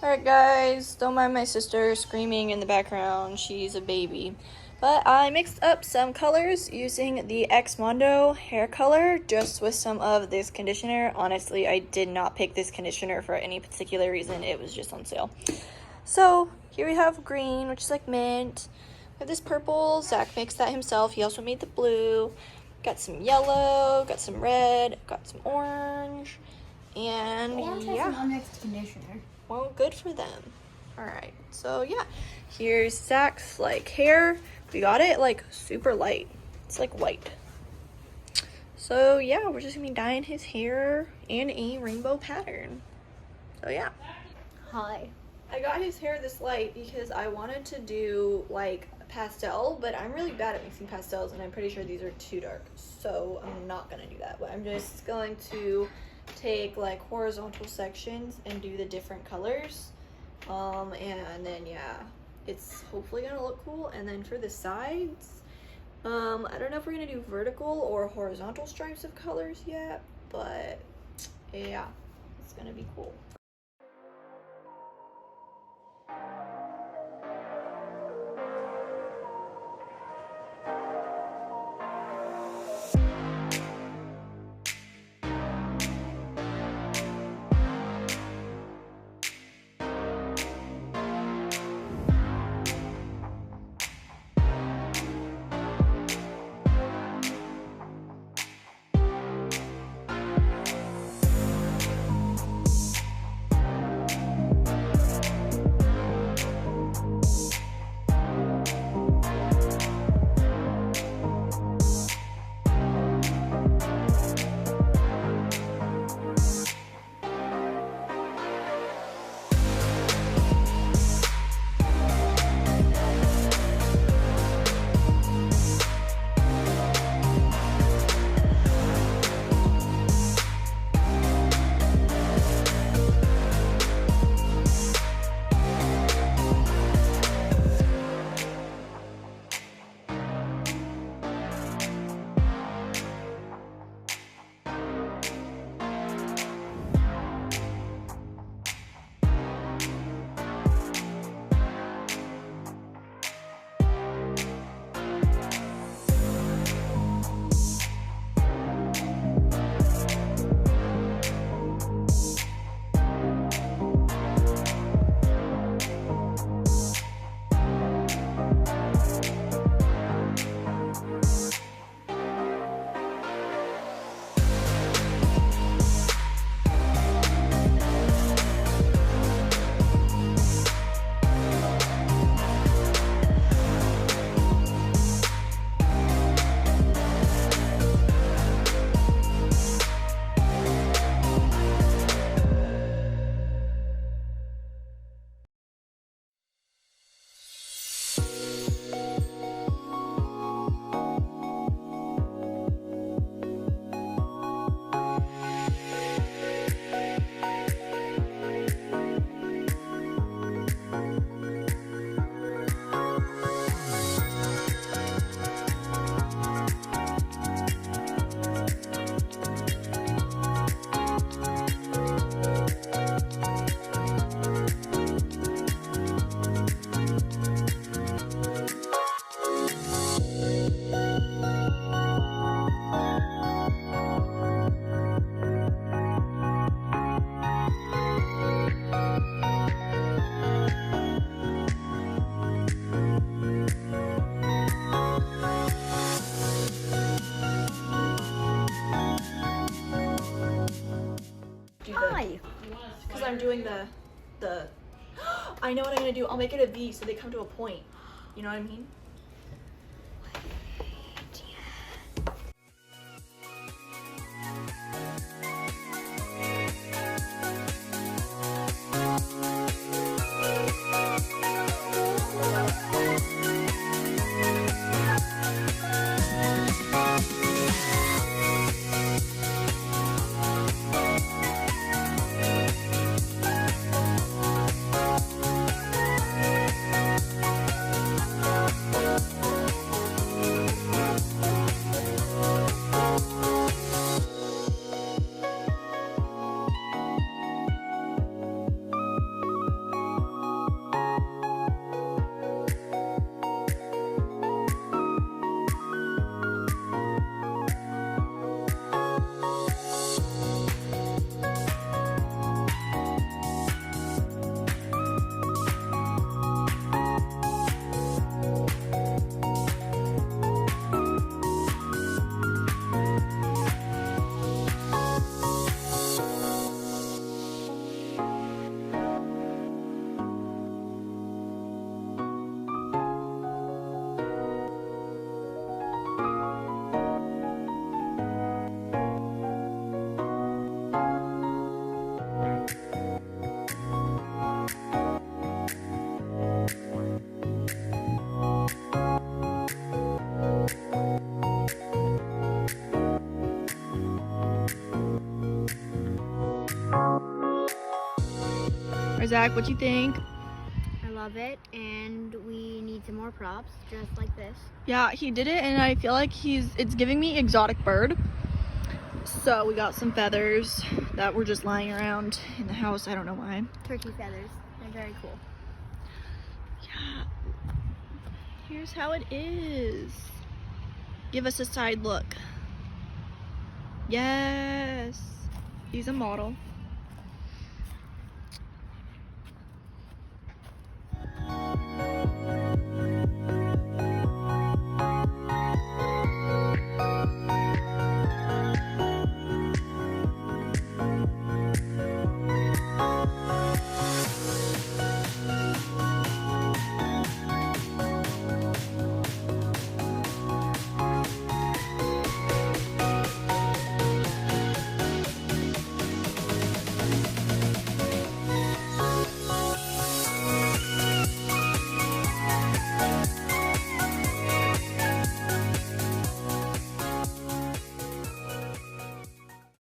Alright guys, don't mind my sister screaming in the background, she's a baby. But I mixed up some colors using the XMONDO hair color just with some of this conditioner. Honestly, I did not pick this conditioner for any particular reason, it was just on sale. So here we have green, which is like mint. We have this purple, Zach mixed that himself, he also made the blue. Got some yellow, got some red, got some orange, and orange has an unmixed conditioner. Well, good for them. Alright, so yeah, here's Zach's like hair. We got it like super light. It's like white. So yeah, we're just gonna be dyeing his hair in a rainbow pattern. So yeah. Hi. I got his hair this light because I wanted to do like pastel, but I'm really bad at mixing pastels and I'm pretty sure these are too dark. So I'm not gonna do that, but I'm just going to take like horizontal sections and do the different colors. And then yeah, it's hopefully gonna look cool. And then for the sides, I don't know if we're gonna do vertical or horizontal stripes of colors yet, but yeah, it's gonna be cool. Because I'm doing the I know what I'm gonna do. I'll make it a V so they come to a point. You know what I mean? Zach, what you think? I love it, and we need some more props, just like this. Yeah, he did it, and I feel like it's giving me exotic bird. So we got some feathers that were just lying around in the house. I don't know why. Turkey feathers. They're very cool. Yeah. Here's how it is. Give us a side look. Yes. He's a model.